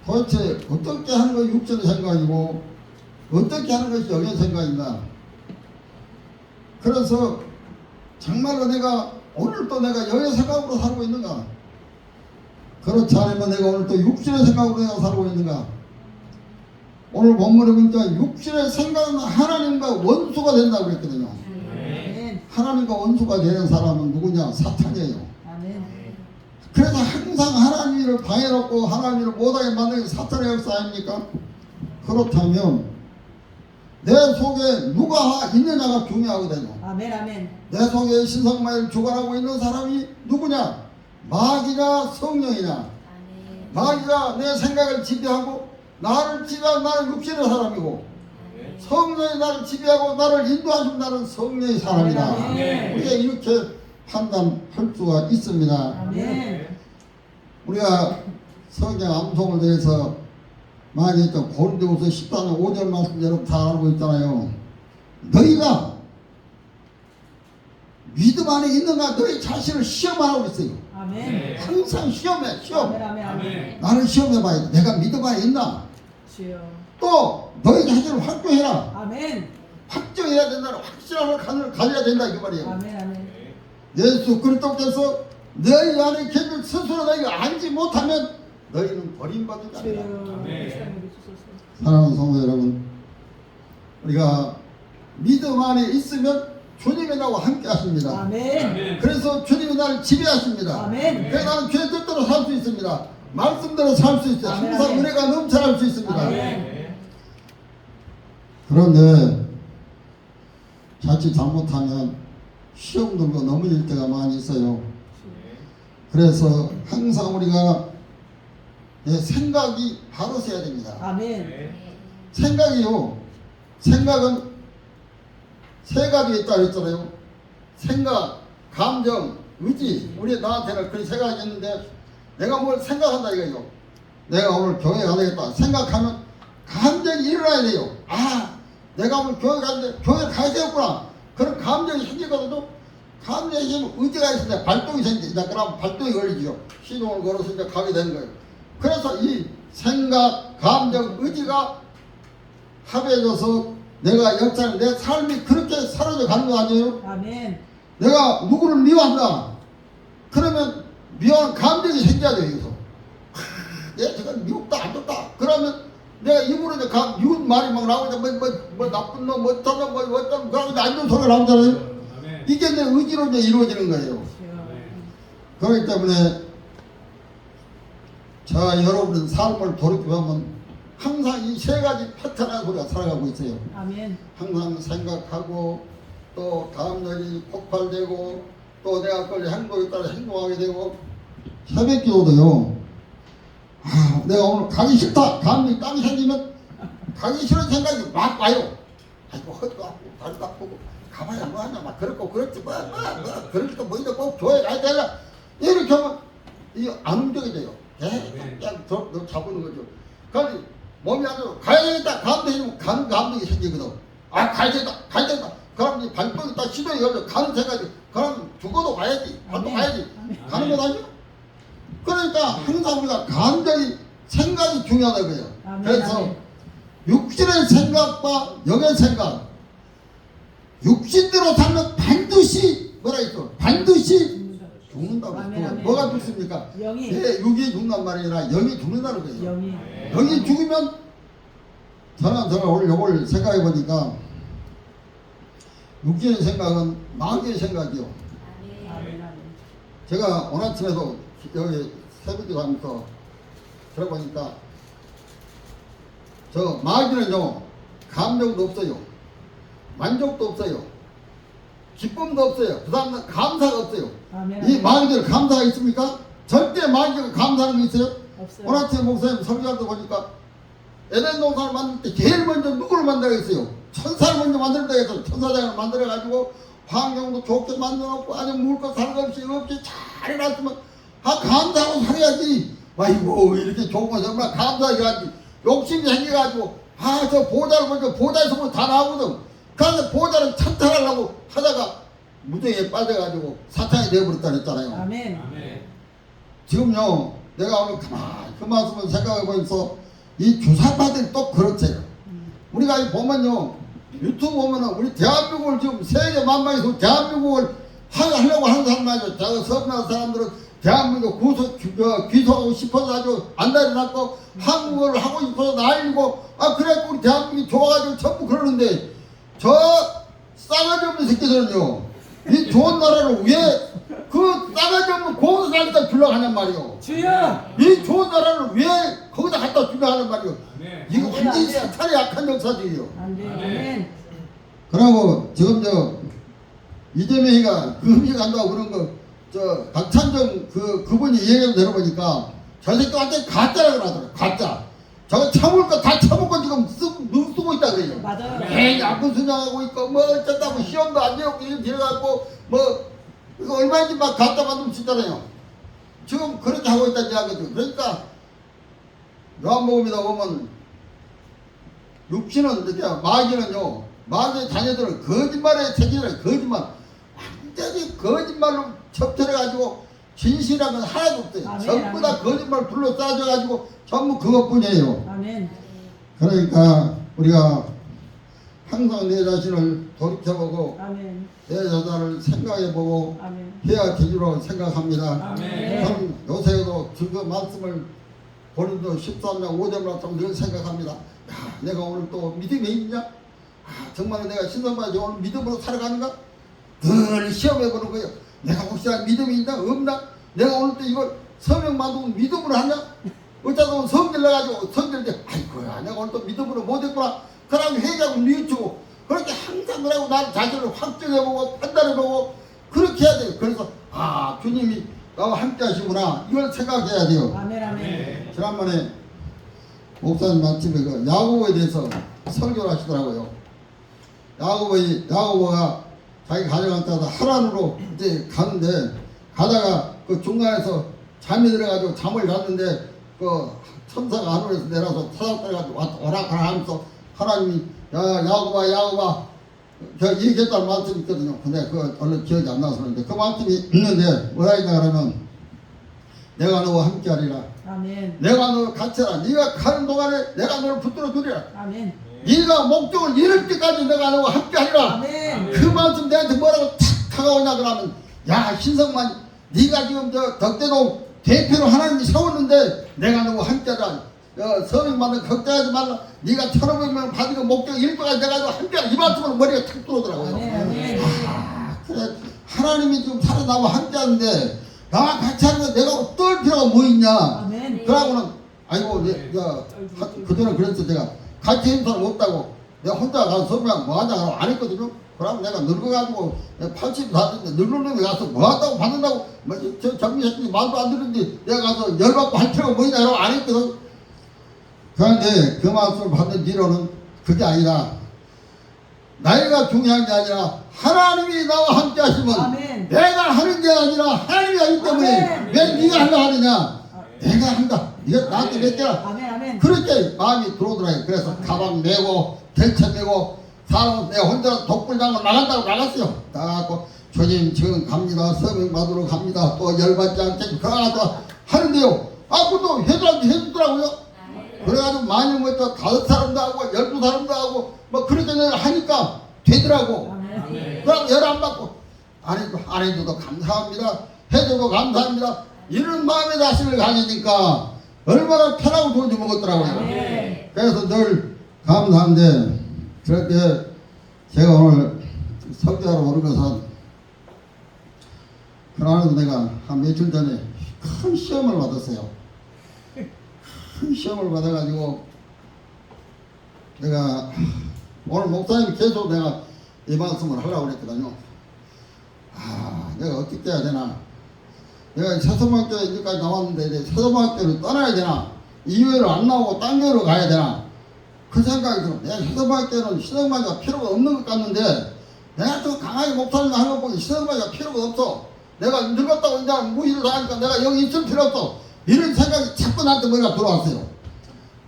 도대체 어떻게 하는 것이 육신의 생각이고 어떻게 하는 것이 영의 생각인가. 그래서 정말로 내가 오늘 또 내가 영의 생각으로 살고 있는가, 그렇지 않으면 내가 오늘 또 육신의 생각으로 내가 살고 있는가. 오늘 본문에 보니까 육신의 생각은 하나님과 원수가 된다고 그랬거든요. 하나님과 원수가 되는 사람은 누구냐? 사탄이에요. 그래서 항상 하나님을 방해놓고 하나님을 못하게 만드는 게 사탄의 역사 아닙니까? 그렇다면 내 속에 누가 있느냐가 중요하거든요. 아멘, 아멘. 내 속에 신성만을 주관하고 있는 사람이 누구냐? 마귀냐 성령이냐? 마귀가 내 생각을 지배하고 나를 지배하고 나는 육신의 사람이고, 성령이 나를 지배하고 나를 인도하는 나는 성령의 사람이다. 아멘. 우리가 이렇게 판단할 수가 있습니다. 아멘. 우리가 성경 암송을 대해서 많이 했죠. 고린도후서 14장 5절 말씀 여러분 다 알고 있잖아요. 너희가 믿음 안에 있는가 너희 자신을 시험하고 있어요. 아멘. 항상 시험해, 시험. 아멘, 아멘, 아멘. 나를 시험해봐야 돼. 내가 믿음 안에 있나? 주여. 또 너희 자신을 확정해라. 아멘. 확정해야 된다는 확실함을 가져야 된다 이 말이에요. 아멘, 아멘. 예수 그리스도께서 너희 안에 계신 스스로 너희가 알지 못하면 너희는 버림받은 자다. 주여. 사랑하는 성도 여러분, 우리가 믿음 안에 있으면 주님이 나와 함께 하십니다. 아멘. 그래서 주님이 나를 지배하십니다. 아멘. 그래서 나는 주의 뜻대로 살 수 있습니다. 말씀대로 살 수 있어요. 아멘. 항상 은혜가 넘쳐날 수 있습니다. 아멘. 그런데 자칫 잘못하면 시험 들고 넘어질 때가 많이 있어요. 그래서 항상 우리가 생각이 바로 서야 됩니다. 아멘. 생각이요. 생각은 세 가지 있다 그랬잖아요. 생각, 감정, 의지. 우리 나한테는 그런 생각이 있는데 내가 뭘 생각한다 이거예요. 내가 오늘 교회 가야 되겠다 생각하면 감정이 일어나야 돼요. 아, 내가 오늘 교회 가는데 교회 가야 되겠구나. 그런 감정이 생기거든요. 감정이 생기면 의지가 있을 발동이 생기죠. 그럼 발동이 걸리죠. 시동을 걸어서 이제 가게 되는 거예요. 그래서 이 생각, 감정, 의지가 합해져서 내가 역사는 내 삶이 그렇게 사라져 가는 거 아니에요? 아멘. 내가 누구를 미워한다. 그러면 미워하는 감정이 생겨야 돼요. 여기서 내가 지금 미웠다 안 좋다. 그러면 내가 입으로 이제 미운 말이 막 나오자 뭐 나쁜 놈 어쩌면 뭐 어쩌면 그러면 안 좋은 소리가 나오잖아요. 이게 내 의지로 이제 이루어지는 거예요. 그렇기 때문에 저 여러분 삶을 돌이켜보면 항상 이 세 가지 패턴을 우리가 살아가고 있어요. 아멘. 항상 생각하고 또 다음 날이 폭발되고 또 내가 그걸 행동에 따라 행동하게 되고, 새벽 기도도요. 아, 내가 오늘 가기 싫다. 감이 땀이 생기면 가기 싫은 생각이 막 와요. 아이고 허리도 아프고 다리도 아프고 가봐야 뭐하냐 막 그렇고 그렇지 뭐 그럴 때 뭐이제 꼭 교회 가야 되나 이렇게 하면 이게 안 움직여져요. 그냥 너 잡는 거죠. 그래서 몸이 안 좋아 가야 되겠다. 감동이 가는 감동이 생기거든. 아 가야 되겠다 가야 되겠다. 그럼 이 발동이 딱 시동이 걸려 가는 생각이, 그럼 죽어도 가야지. 발동 가야지. 가는 거 아니요? 그러니까 항상 우리가 감정이 생각이 중요하다 그래요. 그래서 육신의 생각과 영의 생각, 육신대로 살면 반드시 뭐라 했어? 반드시 죽는다고. 뭐가 죽습니까? 영이. 예, 육이 죽는 말이 아니라 영이 죽는다는 거예요. 영이. 영이 죽으면 저는 오늘 요걸 생각해 보니까 육신의 생각은 마귀의 생각이요. 아멘. 제가 오늘 아침에도 여기 새벽에 가면서 들어보니까 저 마귀는요 감정도 없어요, 만족도 없어요, 기쁨도 없어요, 그 다음에 감사가 없어요. 아멘. 이 마귀들 감사가 있습니까? 절대 마귀가 감사하는 거 있어요? 없어요. 오늘 아침에 목사님 설교할 때 보니까 에덴 동산을 만들 때 제일 먼저 누구를 만들어야겠어요? 천사를 먼저 만들다 해서 천사장을 만들어가지고 환경도 좋게 만들어놓고 아주 먹을 것 살 것 없이 잘 해놨으면 감사하고 살아야지. 아이고 이렇게 좋은 거 정말 감사하게 하지. 욕심이 생겨가지고 저 보좌를 먼저 보좌에서 보면 다 나오거든. 그런데 보좌를 찬탈하려고 하다가 무정에 빠져가지고 사탄이 되어버렸다 그랬잖아요. 아멘. 지금요 내가 오늘 가만히 그 말씀을 생각해 보면서 이 주사파들이 또 그렇지. 우리가 이 보면요, 유튜브 보면은 우리 대한민국을 지금 세계 만방에서 대한민국을 하려고 하는 사람 말이죠. 저 서민한 사람들은 대한민국 귀속하고 싶어서 아주 안달이 났고 한국어를 하고 싶어서 난리고 그래 우리 대한민국이 좋아가지고 전부 그러는데 저 싸가지 없는 새끼들은요 이 좋은 나라를 왜 그 싸가지 없는 거기서 갖다 주려고 하냔 말이요. 주여! 이 좋은 나라를 왜 거기다 갖다 주려고 하는 말이요. 아멘. 이거 완전히 사탄의 약한 역사들이요. 아멘. 아멘. 그러고 지금 저 이재명이가 그 흡입 간다고 그런 거 저 박찬정 그분이 얘기를 들어보니까 저 새끼 완전히 가짜라고 그러더라고요. 가짜. 저거 참을 거 다 참고 지금 눈 쓰고 있다 그래요. 맞아요. 괜히 아픈 순장하고 있고 뭐 어쩐다고 시험도 안 되고 이래갖고 뭐 이거 얼마인지 막 가짜 만들면 진짜네요. 지금 그렇게 하고 있다는 이야기죠. 그러니까 요한복음이다 보면 육신은 이렇게 마귀는요 마귀의 자녀들은 거짓말에 책임을 거짓말 완전히 거짓말로 접전해가지고 진실한 건 하나도 없어요. 아멘, 전부 다 아멘. 거짓말 둘러싸져가지고 전부 그것뿐이에요. 아멘. 그러니까 우리가 항상 내 자신을 돌이켜보고 아멘. 내 자신을 생각해보고 아멘. 해야 되리라고 생각합니다. 아멘. 저는 요새도 그 말씀을 고린도 13장 5절 말씀 늘 생각합니다. 야, 내가 오늘 또 믿음이 있냐? 정말 내가 신성받아 오늘 믿음으로 살아가는가? 늘 시험해보는 거예요. 내가 혹시 믿음이 있나? 없나? 내가 오늘 또 이걸 서명만도 믿음으로 하냐? 어쩌다 보면 성질 내가지고 성질 때 아이고야 내가 오늘 또 믿음으로 못했구나. 그러고 회개하고 뉘우치고 그렇게 항상 그러고 나를 자신을 확정해보고 판단해보고 그렇게 해야 돼요. 그래서 주님이 나와 함께 하시구나 이걸 생각해야 돼요. 아멘. 아멘. 지난번에 목사님 아침에 그 야고보에 대해서 설교를 하시더라고요. 야고보가 자기 가정을 따서 하란으로 이제 가는데 가다가 그 중간에서 잠이 들어가지고 잠을 잤는데 그 천사가 하늘에서 내려서 타닥거려가지고 와라 하면서 하나님이 야고보야 저 얘기했다는 말씀이 있거든요. 근데 그 얼른 기억이 안 나서 그런데 그 말씀이 있는데 뭐라 했냐 그러면 내가 너와 함께 하리라. 아멘. 내가 너를 같이 하라. 네가 가는 동안에 내가 너를 붙들어 주리라. 아멘. 네가 목적을 이룰 때까지 내가 너와 함께 하리라. 아멘. 그 말씀 내한테 뭐라고 탁 다가오냐 그러면 야 신성만 네가 지금 저 덕대도 대표로 하나님이 세웠는데 내가 너와 함께 하라. 서명받는 걱정하지 말라. 네가 1,500명 받은 거 목적 이룰 때까지 내가 너와 함께 하라. 이 말씀으로 머리가 탁 들어오더라고요. 아멘. 그래 하나님이 지금 나와 함께 하는데 나와 같이 하는데 내가 어떨 필요가 뭐 있냐. 아멘. 그러고는 아이고 그전에 그랬어. 내가 같이 있는 사람 없다고 내가 혼자 가서 설명 뭐 하냐 안 했거든요. 그러면 내가 늙어가지고 80다 됐는데 늙은 놈이 가서 뭐 한다고 받는다고 저 장미 새끼 말도 안 듣는데 내가 가서 열받고 할 필요가 뭐 있냐 이러고 안 했거든. 그런데 그 말씀을 받는 뒤로는 그게 아니라 나이가 중요한 게 아니라 하나님이 나와 함께 하시면 아멘. 내가 하는 게 아니라 하나님이 하기 때문에 아멘. 왜 네가 하려 하느냐. 내가 한다. 네가 나한테 맡겨라. 아멘. 아멘. 그렇게 마음이 들어오더라고요. 그래서 가방 메고 델차 메고 사람은 내가 혼자 독불장을 나간다고 나갔어요. 나가고 주님 지금 갑니다. 서명 받으러 갑니다. 또 열받지 않게 그러나 하는데요. 그것도 해주더라고요. 그래가지고 많이 뭐또 5사람도 하고 12사람도 하고 뭐 그렇게 하니까 되더라고. 아멘. 그럼 열 안 받고 안 해줘도 감사합니다. 해줘도 감사합니다. 이런 마음의 자신을 가지니까 얼마나 편하고 좋은지 먹었더라고요. 아멘. 그래서 늘 감사한데 그렇게 제가 오늘 설교하러 오는 것은 그날도 내가 한 며칠 전에 큰 시험을 받았어요. 큰 시험을 받아가지고 내가 오늘 목사님이 계속 내가 이 말씀을 하려고 그랬거든요. 내가 어떻게 해야 되나. 내가 세서방학교 이제까지 나왔는데 이제 세서방학교를 떠나야 되나. 이외로 안 나오고 딴 교로 가야 되나. 그 생각이 들어. 내가 세서방학교는 신앙마이가 필요가 없는 것 같는데 내가 또 강하게 목사님 하는 거 보니 신앙마이가 필요가 없어. 내가 늙었다고 이제 무시를 당하니까 내가 여기 있을 필요 없어. 이런 생각이 자꾸 나한테 머리가 들어왔어요.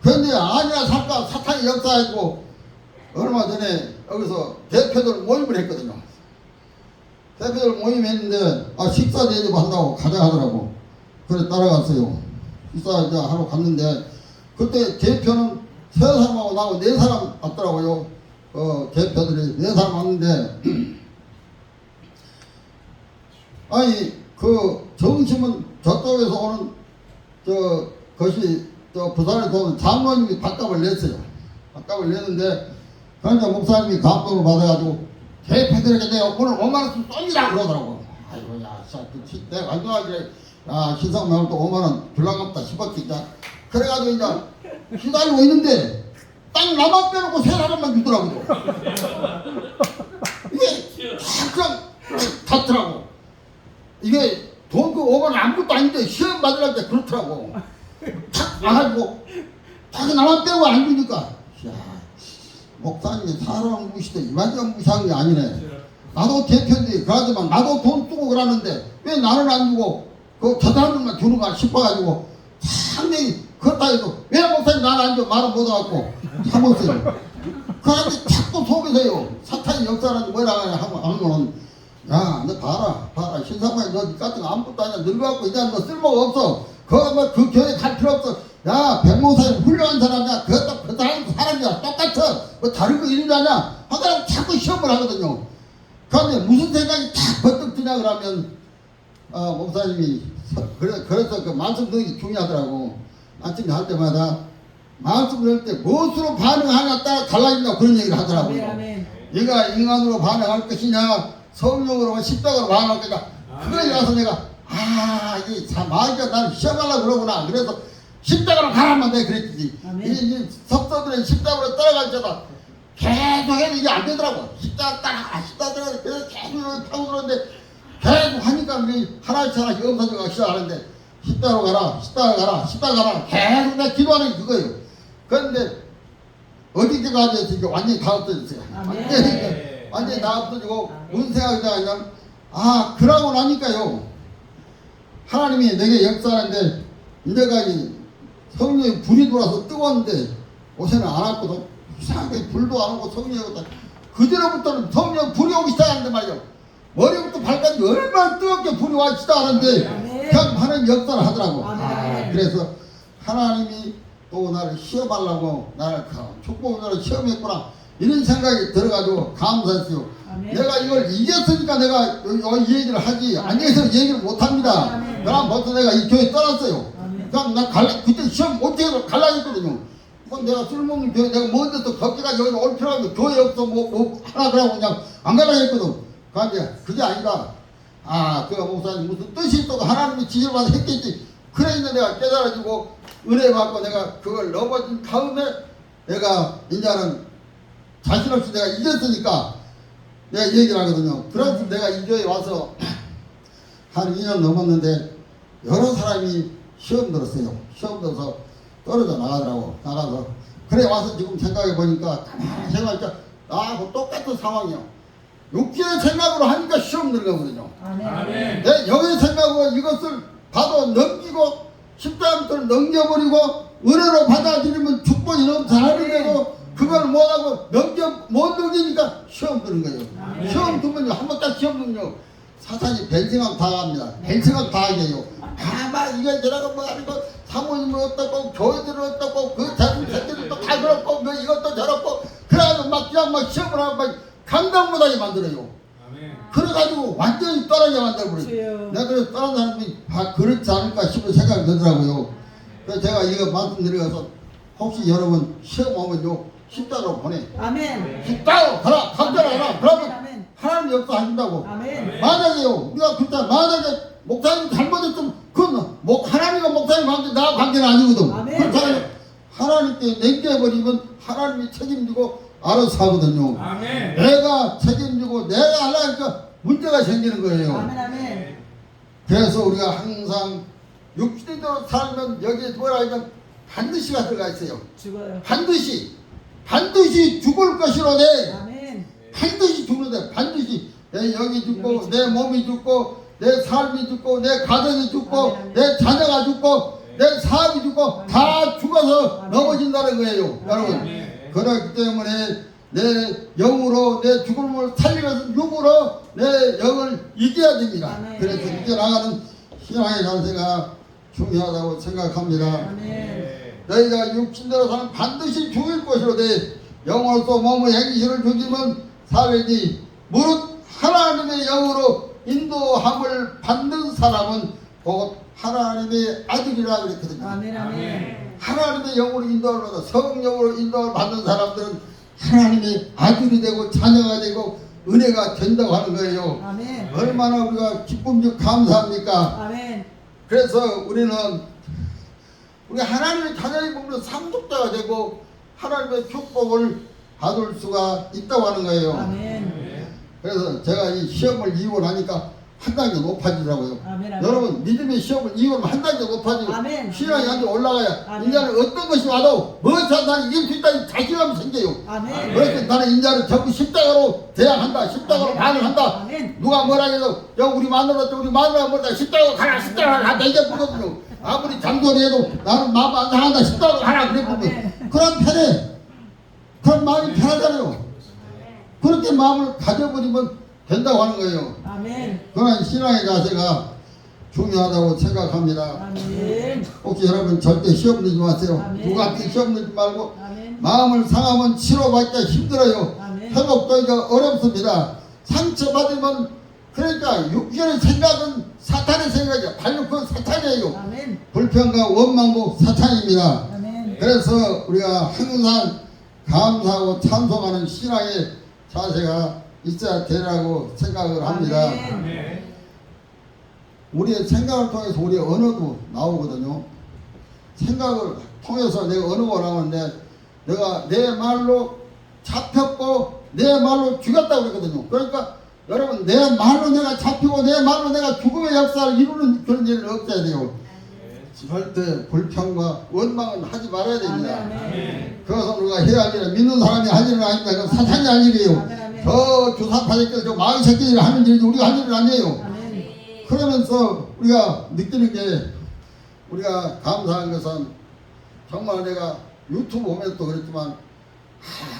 그런데 아니나 살까 사탄이 역사했고 얼마 전에 여기서 대표들 모임을 했거든요. 대표들 모임했는데 식사 대접한다고 가자 하더라고. 그래 따라갔어요. 식사 이제 하러 갔는데 그때 대표는 3사람하고 나하고 4사람 왔더라고요. 대표들이 4사람 왔는데 아니 그 정심은 저쪽에서 오는 것이 부산에서 오는 장로님이 밥값을 냈어요. 밥값을 냈는데 그러니까 목사님이 감동을 받아가지고 대표들에게 내가 오늘 5만원씩 쏩니다 그러더라고. 아이고 야 내가 완전하게 야 신상 나올 때 5만원 줄랑갑다 싶었지. 그래가지고 이제 기다리고 있는데 딱 나만 빼놓고 3사람만 주더라고요. 이게 그냥 닿더라고. 이게 돈 그 5만원 아무것도 아닌데 시험 받으려고 때 그렇더라고. 탁 와가지고 자기 나만 빼고 안 주니까 야 목사님이 사람을 무시도 이만저만 무시한 게 아니네. 나도 대표인데 그러지만 나도 돈 쓰고 그러는데 왜 나는 안 주고 저 사람들만 주는가 싶어가지고 상당히 그렇다 해도 왜 목사님 나는 안 줘 말은 못하고 참았어요. 그런데 자꾸 속에서요 사탄이 역사라는 뭐라 하면은 야 너 봐라 신상만이 너 같은 거 아무것도 아니야 늙어갖고 이제 너 쓸모가 없어. 그 교회 갈 필요 없어. 야 백목사님 훌륭한 사람이야. 그것도 그 사람이야 똑같아. 뭐 다른 거 이런 거 아니야 하더라도 자꾸 시험을 하거든요. 그런데 무슨 생각이 딱 번뜩 드냐 그러면 목사님이 그래서 그 말씀 듣는 게 중요하더라고. 아침에 할 때마다 말씀 들을 때 무엇으로 반응하냐에 따라 달라진다고 그런 얘기를 하더라고요. 아멘. 네가 인간으로 반응할 것이냐 성령으로 십자가로 반응할 것이냐 그거에 와서 내가 이게 참 마귀가 나를 시험하려고 그러구나. 그래서 십자가로 가라면 내가 그랬지. 이 석서들은 십자가로 따라갈 때다 계속 해도 이게 안 되더라고. 십자가 십자가 그래서 계속 타고 그러는데 계속 하니까 하나씩 엄사져가 시작하는데 십자가로 가라 십자가 가라 계속 내가 기도하는 게 그거예요. 그런데 어디까지 이제 완전히 다 없어졌어요. 완전히 다 없어지고 무슨 생각이 나냐면 그러고 나니까요 하나님이 내게 역사하는데 내가 이 성령의 불이 돌아서 뜨거웠는데 요새는 안 왔거든. 이상하게 불도 안 오고 성령이 오고 그전부터는 성령 불이 오기 시작하는데 말이야 머리부터 발까지 얼마나 뜨겁게 불이 와 시작하는데 그냥 하나님 역사를 하더라고. 그래서 하나님이 또 나를 시험하려고 나를 축복으로 시험했구나 이런 생각이 들어가지고 감사했어요. 내가 이걸 이겼으니까 내가 이 얘기를 하지 안 이겨서 얘기를 못합니다. 그럼 벌써 내가 이 교회 떠났어요. 그럼 나 그때 시험 어떻게 갈라졌거든요. 내가 술 먹는 교회 내가 먼저 또 걷기가 여기 올 필요하고 교회 없어 뭐 하나 그러고 그냥 안 가려고 했거든. 그런데 그게 아니다. 그 목사님 무슨 뜻이 있다고 하나님이 지시받아 했겠지. 그래서 내가 깨달아지고 은혜 받고 내가 그걸 넘어진 다음에 내가 이제는 자신 없이 내가 이겼으니까 내가 얘기를 하거든요. 그래서 내가 이 교회에 와서 한 2년 넘었는데 여러 사람이 시험 들었어요. 시험 들어서 떨어져 나가서 그래 와서 지금 생각해 보니까 가만히 생각하니까 나하고 똑같은 상황이야. 육체의 생각으로 하니까 시험 들은 거거든요. 내 영의 생각으로 이것을 봐도 넘기고 십자가부터 넘겨버리고 은혜로 받아들이면 축복이 너무 잘하는데도 그걸 못하고 못 넘기니까 시험 드는 거예요. 시험 두면요 한 번 딱 시험 두면요 사탄이 벤생각 다 합니다. 벤생각 다 하게 해요. 막 이게 저라고 뭐 아니고 사모님을 어떻고 교회들을 어떻고 그 자식 새끼들도 다 그렇고 뭐 이것도 저렇고 그래가지고 막 그냥 막 시험을 하고 막 감당 못하게 만들어요. 그래가지고 완전히 떠나게 만들어버려요. 내가 그래서 다른 사람들이 그렇지 않을까 싶은 생각이 들더라고요. 그래서 제가 이거 말씀드려서 혹시 여러분 시험 오면요 십자가로 보내. 십자가로 가라 감자로 가라. 그러면 하나님 역사하신다고. 만약에요 우리가 그때 만약에 목사님 잘못했으면 그건 하나님과 목사님 관계 나 관계는 아니거든. 그렇다면 하나님께 넘겨버리면 하나님이 책임지고 알아서 하거든요. 내가 책임지고 내가 하려니까 문제가 생기는 거예요. 그래서 우리가 항상 육신대로 살면 여기에 뭐라 하면 반드시가 들어가 있어요. 반드시 죽을 것이로되 반드시 죽는데 반드시 내 영이 죽고 내 몸이 죽고 내 삶이 죽고 내 가정이 죽고 내 자녀가 죽고 내 사업이 죽고 다 죽어서 넘어진다는 거예요. 여러분 그렇기 때문에 내 영으로 내 죽음을 살리면서 육으로 내 영을 이겨야 됩니다. 그래서 이겨나가는 신앙의 자세가 중요하다고 생각합니다. 아멘. 너희가 육신대로 사는 반드시 죽일 것이로되 영으로서 몸의 행실을 죽이면 살리니 무릇 하나님의 영으로 인도함을 받는 사람은 곧 하나님의 아들이라 그랬거든요. 아멘. 아멘. 하나님의 영으로 인도를 받아 성령으로 인도를 받는 사람들은 하나님의 아들이 되고 자녀가 되고 은혜가 된다고 하는 거예요. 아멘. 얼마나 우리가 기쁨이 감사합니까? 아멘. 그래서 우리는 우리 하나님의 자녀의 몸으로 상속자가 되고 하나님의 축복을 받을 수가 있다고 하는 거예요. 아멘. 그래서 제가 이 시험을 이기고 나니까 한 단계 높아지더라고요. 아멘. 아멘. 여러분 믿음의 시험을 이기면 한 단계 높아지고 아멘. 신앙이 한 대 올라가야 아멘. 인자는 어떤 것이 와도 무엇이 나는 이길 수 있다는 자신감이 생겨요. 아멘. 그래서 나는 인자를 전부 십자가로 대항한다. 십자가로 아멘. 반응한다. 아멘. 누가 뭐라 해도 야 우리 마누라 뭐라 십자가로 가라 십자가로 가라 이게 그거든요. 아무리 잔소리해도 나는 마음 안 상한다 십자가로 가라 그랬거든. 아멘. 그런 편해. 그런 마음이 편하잖아요. 그렇게 마음을 가져버리면 된다고 하는 거예요. 아멘. 그런 신앙의 자세가 중요하다고 생각합니다. 아멘. 혹시 여러분 절대 시험 내지 마세요. 아멘. 누구한테 시험 내지 말고 아멘. 마음을 상하면 치료받기가 힘들어요. 아멘. 회복되기가 어렵습니다. 상처받으면 그러니까 육신의 생각은 사탄의 생각이야. 발육은 사탄이에요. 아멘. 불평과 원망도 사탄입니다. 아멘. 그래서 우리가 항상 감사하고 찬송하는 신앙의 자세가 있어야 되라고 생각을 합니다. 아멘. 우리의 생각을 통해서 우리의 언어도 나오거든요. 생각을 통해서 내가 언어가 나오는데 내가 내 말로 잡혔고 내 말로 죽였다고 그랬거든요. 그러니까 여러분 내 말로 내가 잡히고 내 말로 내가 죽음의 역사를 이루는 그런 일은 없어야 돼요. 절대 불평과 원망은 하지 말아야 됩니다. 아멘. 그것은 우리가 해야 할 일은 믿는 사람이 할 일은 아닙니다. 그건 사탄이 할 일이에요. 아멘. 저 주사파 새끼들 저 마귀 새끼들이 하는 일이 우리가 할 일은 아니에요. 아멘. 그러면서 우리가 느끼는 게 우리가 감사한 것은 정말 내가 유튜브 보면서도 그랬지만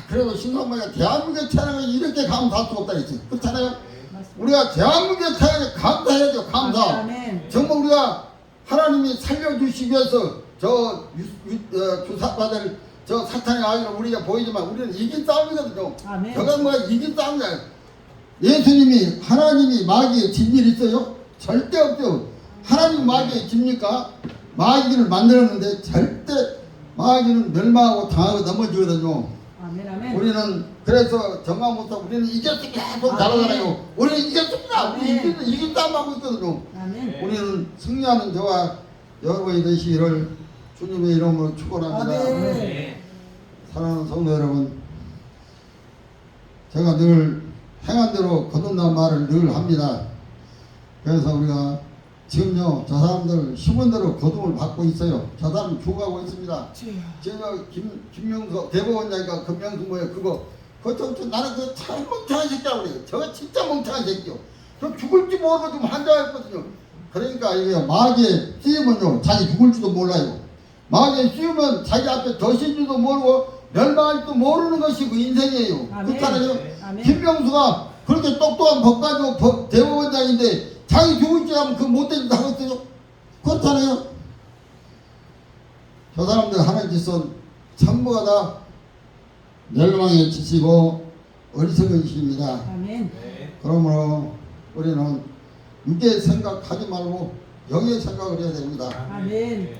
그래도 신성모가 대한민국에 태어난 것이 이렇게 감사할 수가 없다 했지. 그렇잖아요. 우리가 대한민국에 태어난 게 감사해야 돼요. 감사. 아멘. 정말 우리가 하나님이 살려주시기 위해서 저 주사파들 저 사탄의 아이를 우리가 보이지만 우리는 이긴 싸움이거든요. 아멘. 저가 뭐야 이긴 싸움이야. 예수님이 하나님이 마귀에 진 일 있어요? 절대 없죠. 하나님 마귀에 집니까? 마귀를 만들었는데 절대 마귀는 멸망하고 당하고 넘어지거든요. 아멘. 아멘. 우리는 그래서 정화못하고 우리는 이겼습니다. 돈 잘하잖아요. 우리는 이겼습니다. 우리 아멘. 이긴 싸움 하고 있거든요. 아멘. 우리는 승리하는 저와 여러분이 되시기를 주님의 이름으로 축원합니다. 아멘. 사랑하는 성도 여러분, 제가 늘 행한 대로 거둔다는 말을 늘 합니다. 그래서 우리가 지금요 저 사람들 심은 대로 거둠을 받고 있어요. 저 사람 죽어가고 있습니다. 지금 김명수 대법원장이가 금명수 뭐야 그거 나는 그 참 멍청한 새끼라고 그래요. 저거 진짜 멍청한 새끼요. 저 죽을지 모르고 좀 환장했거든요. 그러니까 이게 마귀에 씌우면요 자기 죽을지도 몰라요. 마귀에 씌우면 자기 앞에 더신지도 모르고 멸망할지도 모르는 것이 그 인생이에요. 아멘. 그렇잖아요. 아멘. 김명수가 그렇게 똑똑한 법가지고 대법원장인데 자기 죽을지 하면 그 못된 짓 하고 있어요. 그렇잖아요. 저 사람들 하는 짓은 전부가 다 멸망의 짓이고 어리석은 짓입니다. 아멘. 그러므로 우리는 육의 생각하지 말고 영의 생각을 해야 됩니다. 아멘.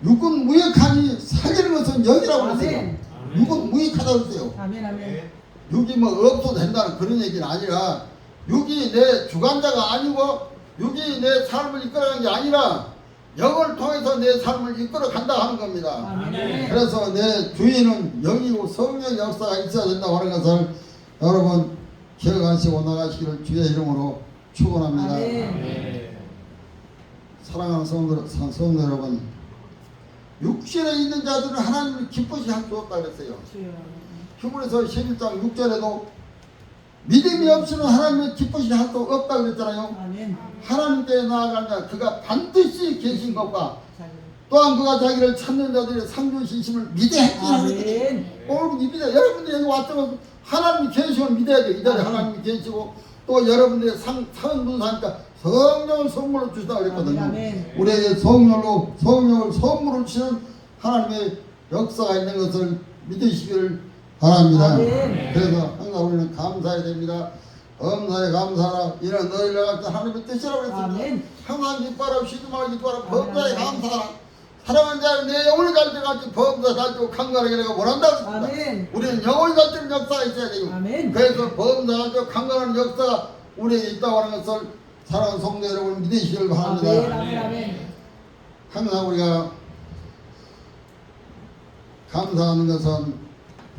육은 무익하니 살리는 것은 영이라고 그랬어요. 아멘. 육은 무익하다고 그랬어요. 아멘. 아멘. 육이 뭐 없어도 된다는 그런 얘기는 아니라 육이 내 주관자가 아니고 육이 내 삶을 이끌어가는 게 아니라 영을 통해서 내 삶을 이끌어간다 하는 겁니다. 아멘. 그래서 내 주인은 영이고 성령의 역사가 있어야 된다고 하는 것을 여러분 기억하시고 나가시기를 주의 이름으로 축원합니다. 아멘. 사랑하는 성도 여러분, 육신에 있는 자들은 하나님을 기쁘시 할 수 없다 그랬어요. 주여. 히브리서 11장 6절에도 믿음이 없이는 하나님을 기쁘시 할 수 없다 그랬잖아요. 아멘. 하나님께 나아가냐 그가 반드시 계신 것과 또한 그가 자기를 찾는 자들의 상주신심을 믿어야 했지. 아멘. 오늘 믿어야 여러분들이 여기 왔다고 하나님이 계시면 믿어야 돼요. 이 자리에 하나님이 계시고 또 여러분들의 상분사니까 성령을 선물로 주시다 그랬거든요. 아멘. 우리에게 성령을 선물로 주시는 하나님의 역사가 있는 것을 믿으시기를 바랍니다. 아멘. 그래서 항상 우리는 감사해야 됩니다. 범사에 감사하라. 이는 너희를 갖다 하나님의 뜻이라고 했습니다. 아멘. 항상 기뻐하라. 쉬지 말고 기뻐하라. 아멘. 범사에 감사하라. 사랑하는 자는 내 영혼이 갈 때까지 범사 가지고 강건하게 내가 원한다고 했습니다. 아멘. 우리는 영혼이 갈 때는 역사가 있어야 돼요. 아멘. 그래서 범사 가지고 강건한 역사가 우리에게 있다고 하는 것을 사랑하는 성도 여러분 믿으시길 바랍니다. 아멘. 아멘. 아멘. 항상 우리가 감사하는 것은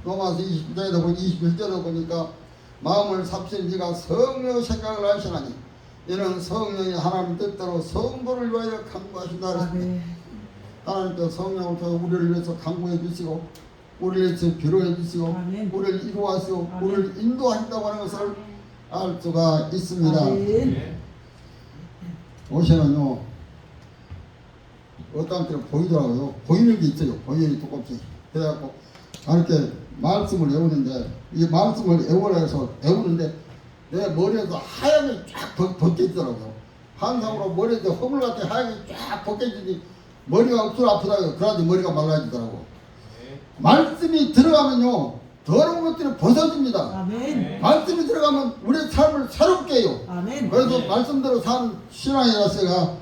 로마서 20장에도 보니 21절에 보니까 마음을 삽신 네가 성령 생각을 하시나니 이는 성령이 하나님 뜻대로 성도를 위하여 간구하신다 그랬습니다. 아멘. 하나님께서 성령을 통해 우리를 위해서 간구해 주시고 우리를 위해서 기도해 주시고 아멘. 우리를 이루하시고 아멘. 우리를 인도하신다고 하는 것을 알 수가 있습니다. 아멘. 옷에는요 어떤 때는 보이더라고요. 보이는 게 있어요. 보이는 조금씩. 그래갖고 이렇게 말씀을 외우는데 이 말씀을 외우는데 내 머리에서 하얀게 쫙 벗겨지더라고요. 항상으로 머리에 허물 같은 하얀게 쫙 벗겨지니 머리가 억수로 아프다고요. 그래야지 머리가 맑아지더라고. 말씀이 들어가면요 더러운 것들이 벗어집니다. 아멘. 말씀이 들어가면 우리의 삶을 새롭게 해요. 아멘. 그래서 말씀대로 사는 신앙의 자세가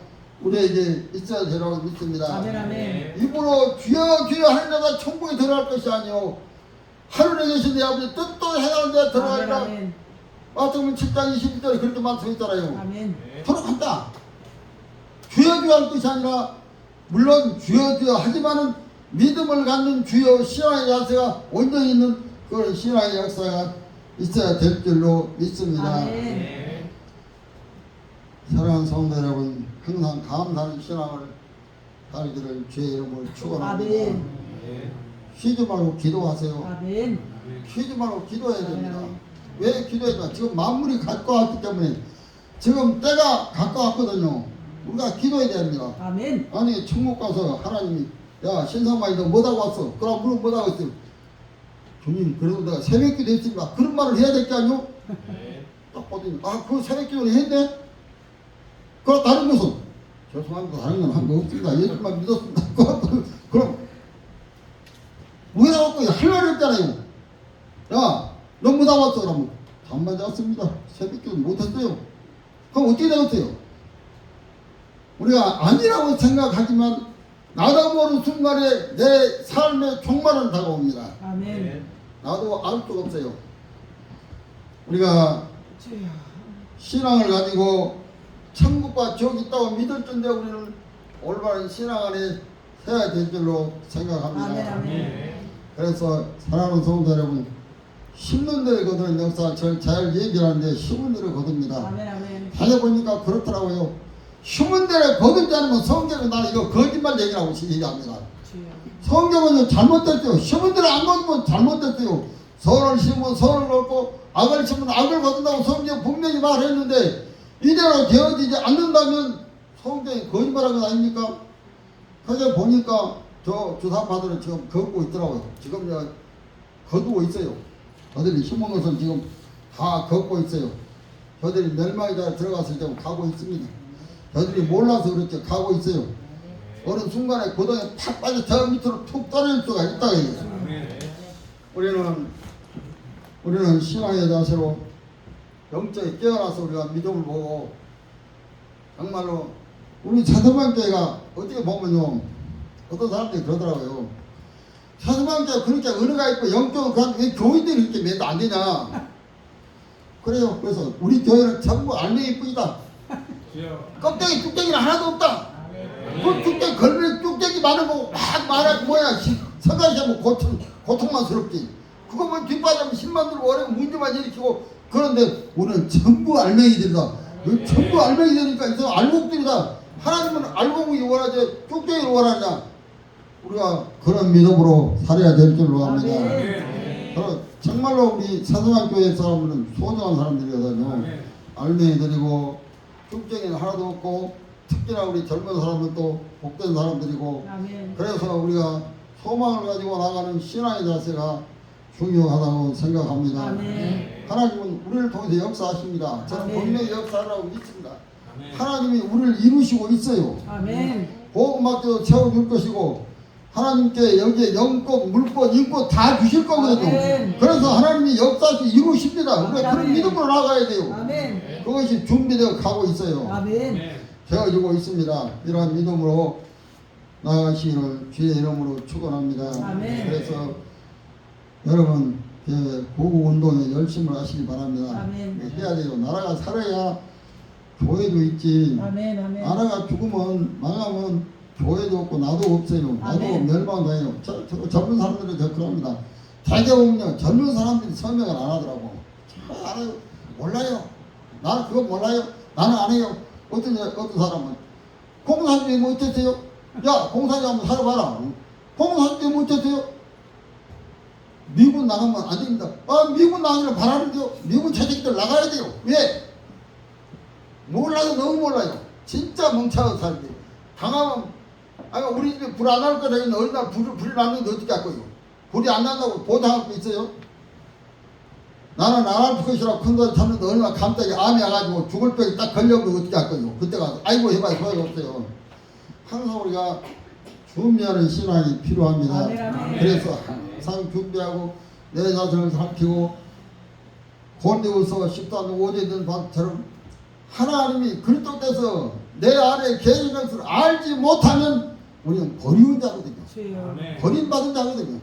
우리에게 있어야 되라고 믿습니다. 아멘. 아멘. 입으로 주여 주여 하는 자가 천국에 들어갈 것이 아니요 하늘에 계신 내 아버지 뜻도 행하는 자가 들어가리라. 아멘. 마태복음 7장 21절에 그렇게 말씀했잖아요. 아멘. 들어간다. 주여 주여 할 것이 아니라 물론 주여 주여 하지만은 믿음을 갖는 주여 신앙의 자세가 온전히 있는 그런 신앙의 역사가 있어야 될 줄로 믿습니다. 아멘. 사랑하는 성도 여러분, 항상 감사하는 신앙을 살기를 주의 이름으로 축원합니다. 아멘. 쉬지 말고 기도하세요. 아멘. 쉬지 말고 기도해야 됩니다. 아멘. 왜 기도해야 되나? 지금 만물이 가까웠기 때문에 지금 때가 가까웠거든요. 우리가 기도해야 됩니다. 아멘. 아니 천국 가서 하나님이 야 신상마이 너 뭐하고 왔어? 그럼 물론 뭐하고 있어? 주님 그래도 내가 새벽기도 했습니다. 그런 말을 해야 될 게 아니오? 딱 보더니 그 새벽기도를 했네? 그럼 다른 것은? 죄송합니다. 다른 건 한 거 없습니다. 예수만 믿었습니다. 그럼 왜 나왔고 할 말이 없잖아요. 야 너 뭐하고 왔어? 그러면 잠만 잤습니다. 새벽기도 못했어요. 그럼 어떻게 되겠어요? 우리가 아니라고 생각하지만 나도 모르는 순간에 내 삶의 종말은 다가옵니다. 아멘. 나도 알 수가 없어요. 우리가 주여. 신앙을 가지고 천국과 지옥이 있다고 믿을 텐데 우리는 올바른 신앙 안에 서야 될 줄로 생각합니다. 아멘. 아멘. 그래서 사랑하는 성도 여러분, 심는 데를 거두는 역사 잘 얘기하는데 심은 데를 거둡니다. 아멘. 아멘. 다녀보니까 그렇더라고요. 심은 데를 거두지 않으면 성경은 나는 이거 거짓말 얘기라고 얘기합니다. 주여. 성경은 잘못됐어요. 심은 데를 안 거두면 잘못됐어요. 선을 심으면 선을 거두고 악을 심으면 악을 거둔다고 성경 분명히 말했는데 이대로 되어지지 않는다면 성경이 거짓말한 것 아닙니까? 그래서 보니까 저 주사파들은 지금 걷고 있더라고요. 지금 거두고 있어요. 저들이 심은 것은 지금 다 걷고 있어요. 저들이 멸망에 들어가서 지금 가고 있습니다. 저들이 몰라서 그렇게 가고 있어요. 어느 순간에 고동에 팍 빠져 저 밑으로 툭 떨어질 수가 있다. 우리는 신앙의 자세로 영적에 깨어나서 우리가 믿음을 보고 정말로 우리 차서방교회가 어떻게 보면요 어떤 사람들이 그러더라고요. 차서방교회가 그렇게 은혜가 있고 영적으로 그런데 왜 교인들이 이렇게 매도 안 되냐. 그래요. 그래서 우리 교회는 전부 알맹이 뿐이다. 껍데기 뚝배기는 하나도 없다. 그 뚝배기 걸면 뚝배기 많은 거고 막 말하고 뭐야 서가시하면 고통만스럽지. 그거 뭐 뒷바지하면 힘만 들고 어려운 문제만 일으키고 그런데 우리는 전부 알맹이들이다. 전부 알맹이들이니까 이제 알곡들이다. 하나님은 알곡이 원하지 뚝배기를 원하냐. 우리가 그런 믿음으로 살아야 될 줄로 합니다. 그럼 정말로 우리 사성학교회 사람들은 소중한 사람들이거든요. 알맹이들이고 뚝배기는 하나도 없고 특히나 우리 젊은 사람은 또 복된 사람들이고 아멘. 그래서 우리가 소망을 가지고 나가는 신앙의 자세가 중요하다고 생각합니다. 아멘. 하나님은 우리를 통해서 역사하십니다. 저는 아멘. 분명히 역사하라고 믿습니다. 하나님이 우리를 이루시고 있어요. 아멘. 복음학교도 세워줄 것이고 하나님께 여기에 영권, 물권, 인권 다 주실 거거든요. 아멘. 그래서 하나님이 역사를 이루십니다. 우리가 그런 아멘. 믿음으로 나가야 돼요. 아멘. 그것이 준비되어 가고 있어요. 아멘. 되어지고 있습니다. 이러한 믿음으로 나아가시기를 주의 이름으로 축원합니다. 아멘. 그래서 여러분 고국 운동에 열심을 하시기 바랍니다. 아멘. 해야 돼요. 나라가 살아야 교회도 있지. 아멘. 아멘. 나라가 죽으면 망하면 교회도 없고 나도 없어요. 나도 아멘. 멸망당해요. 젊은 사람들은 더 그럽니다. 대개는요 젊은 사람들이 설명을 안 하더라고. 알아요. 몰라요. 나는 그거 몰라요. 나는 안 해요. 어떤 사람은 공사주의 뭐 어땠어요? 야 공사주의 한번 살아봐라. 공사주의 뭐 어땠어요? 미국 나가면 안 됩니다. 미국 나가기를 바라는데요. 미국 자식들 나가야 돼요. 왜? 몰라요. 너무 몰라요. 진짜 멍청한 사람들. 당하면 우리 집에 불 안 날 거라 했는데 어느 날 불이 났는데 어떻게 할 거예요? 불이 안 난다고 보장할 거 있어요? 나는 안 할 것이라고 큰 소리 쳤는데 어느 날 갑자기 암이 와가지고 죽을 병이 딱 걸려버리면 어떻게 할 거예요? 그때 가서 아이고 해봐야 소용없어요. 항상 우리가 준비하는 신앙이 필요합니다. 아멘, 아멘. 그래서 항상 준비하고 내 자신을 살피고 곤대우서 십자도 오제된 것처럼 하나님이 그리스도께서 내 안에 계신 것을 알지 못하면 우리는 버리운 자거든요. 주여. 버림받은 자거든요.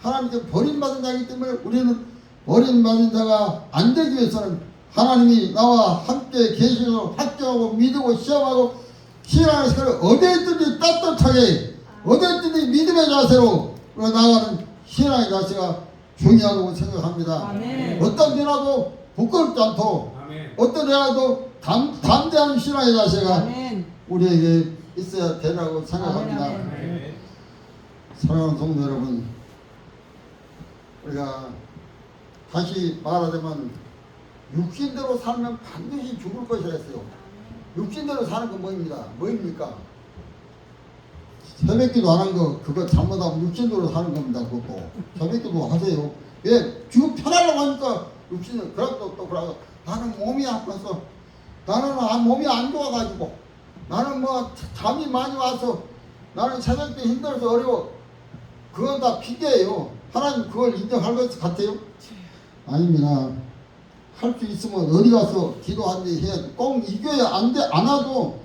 하나님께 버림받은 자이기 때문에 우리는 버림받은 자가 안 되기 위해서는 하나님이 나와 함께 계시고 확정하고 믿고 시험하고 신앙의 시간을 어디든지 떳떳하게 어디든지 믿음의 자세로 나가는 신앙의 자세가 중요하다고 생각합니다. 아멘. 어떤 데라도 부끄럽지 않도록 어떤 데라도 담대한 신앙의 자세가 아멘. 우리에게 있어야 되라고 생각합니다. 아멘. 사랑하는 성도 여러분, 우리가 다시 말하자면 육신대로 살면 반드시 죽을 것이라 했어요. 육신대로 사는 건 뭐입니까? 새벽기도 안 한 거 그거 잘못하면 육신대로 사는 겁니다. 그것도 새벽기도 하세요. 왜? 죽음 편하려고 하니까 육신은 그래도 또 그러고 나는 몸이 아파서 나는 몸이 안 좋아가지고 나는 뭐 잠이 많이 와서 나는 새벽때 힘들어서 어려워. 그건 다 핑계예요. 하나님 그걸 인정할 것 같아요? 아닙니다. 할 수 있으면 어디 가서 기도하는데 해야지. 꼭 이 교회 안 와도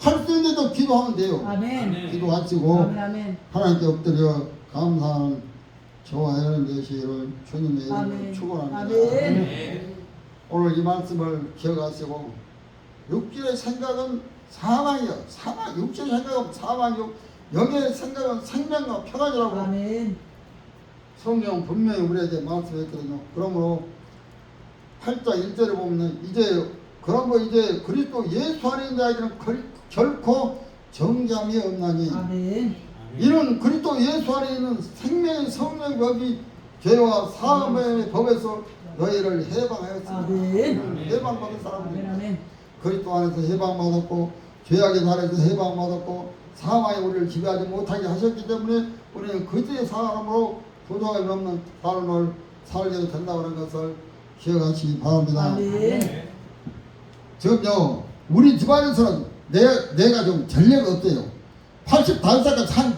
할 수 있는데도 기도하면 돼요. 아멘. 기도하시고 아멘. 아멘. 하나님께 엎드려 감사하는 저와 여러분 되시기를 주님의 이름으로 아멘. 축원합니다. 아멘. 오늘 이 말씀을 기억하시고 육신의 생각은 사망이요. 육신의 생각은 사망이요. 영의 생각은 생명과 평안이라고 아멘. 성경 분명히 우리에게 말씀했거든요. 그러므로 8장 1절에 보면 이제 그리스도 예수 안에 있는 자에게는 결코 정죄함이 없나니 아멘. 이는 그리스도 예수 안에 있는 생명의 성령의 법이 죄와 사함의 법에서 너희를 해방하였습니다. 아멘. 해방받은 사람들 아멘. 아멘. 그리스도 안에서 해방받았고 죄악의 날에서 해방받았고 사망이 우리를 지배하지 못하게 하셨기 때문에 우리는 그때의 사람으로 부정함이 없는 삶을 살게 된다고 하는 것을 기억하시기 바랍니다. 아멘. 지금요 우리 집안에서는 내가 좀 전례가 없어요. 85살까지 산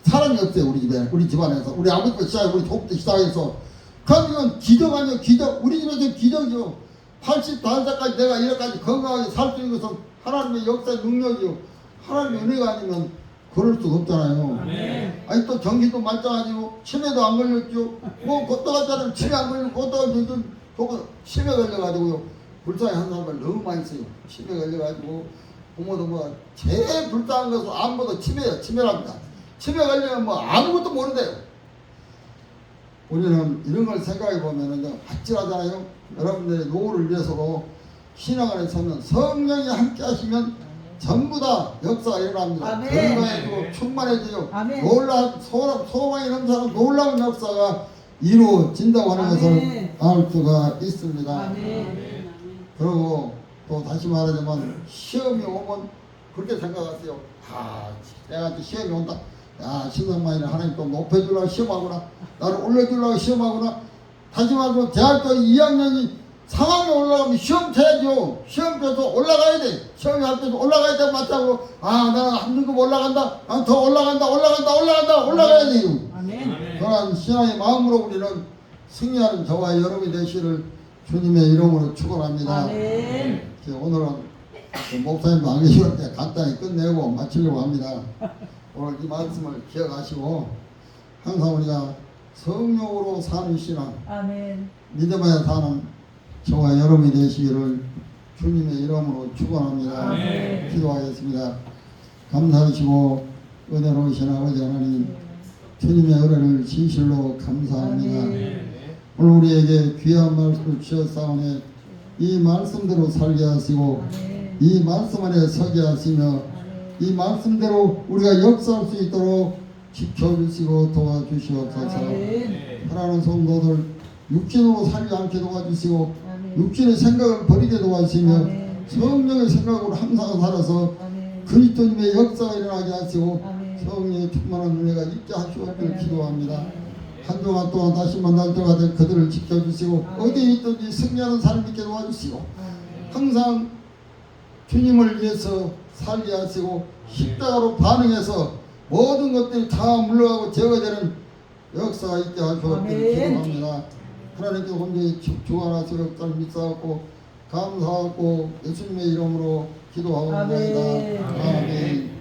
사람이 없어요. 우리 집안에서 우리 아버지부터 시작해 우리 조부터 시작해서 그럼 이건 기적 아니에요. 기적. 우리 집에서 기적이요. 85살까지 내가 이렇게까지 건강하게 살 수 있는 것은 하나님의 역사의 능력이요. 하나님의 은혜가 아니면 그럴 수가 없잖아요. 아멘. 아니 또 전기도 말짱하지고 치매도 안 걸렸죠. 뭐 꽃도가자는 치매 안 걸리고 꽃도가 치매 걸려가지고요. 불쌍히 한 사람을 너무 많이 써요. 치매 걸려가지고 부모도 뭐 제일 불쌍한 것은 아무도 치매랍니다. 치매 걸리면 뭐 아무것도 모른대요. 우리는 이런 걸 생각해 보면은 아찔하잖아요. 여러분들의 노후를 위해서도 신앙 안에 서면 성령이 함께 하시면 전부 다 역사가 일어납니다. 아멘. 건강해지고 충만해지고 아멘. 소망이 넘쳐나는 놀라운 역사가 이루어진다고 하는 것을 아멘. 알 수가 있습니다. 아멘. 그리고 또 다시 말하자면 시험이 오면 그렇게 생각하세요. 내가 또 시험이 온다. 야, 신앙만이나 하나님 또 높여주려고 시험하구나. 나를 올려주려고 시험하구나. 다시 말하면 대학교 2학년이 상황이 올라가면 시험 쳐야죠. 시험 쳐서 올라가야 돼. 시험이 할 때도 올라가야 돼. 맞다고. 아, 나 한 등급 올라간다. 난 더 올라간다. 올라가야 돼요. 아멘. 그러한 신앙의 마음으로 우리는 승리하는 저와 여러분이 되시를 주님의 이름으로 축원합니다. 아멘. 오늘은 그 목사님도 안 계시는데 간단히 끝내고 마치려고 합니다. 오늘 이 말씀을 기억하시고 항상 우리가 성령으로 사는 신앙, 아멘. 믿음에 사는 저와 여러분이 되시기를 주님의 이름으로 축원합니다. 아멘. 기도하겠습니다. 감사하시고 은혜로우신 아버지 하나님, 주님의 은혜를 진실로 감사합니다. 아멘. 오늘 우리에게 귀한 말씀을 주셨사오니 이 말씀대로 살게 하시고 아멘. 이 말씀 안에 서게 하시며 아멘. 이 말씀대로 우리가 역사할 수 있도록 지켜주시고 도와주시옵소서. 아멘. 하나님 성도들 육신으로 살지 않게 도와주시고 아멘. 육신의 생각을 버리게 도와주시며 아멘. 성령의 생각으로 항상 살아서 아멘. 그리스도님의 역사가 일어나게 하시고 아멘. 성령의 충만한 은혜가 있게 하시옵기를 아멘. 기도합니다. 한 주간 동안 다시 만날 때가 된 그들을 지켜주시고 아멘. 어디에 있든지 승리하는 삶 있게 도와주시고 아멘. 항상 주님을 위해서 살게 하시고 십자가로 반응해서 모든 것들이 다 물러가고 제거되는 역사가 있게 하시옵기를 아멘. 기도합니다. 하나님께서 온전히 주관하시고 역사를 믿사옵고 감사하고 예수님의 이름으로 기도하옵나이다. 아멘. 아멘.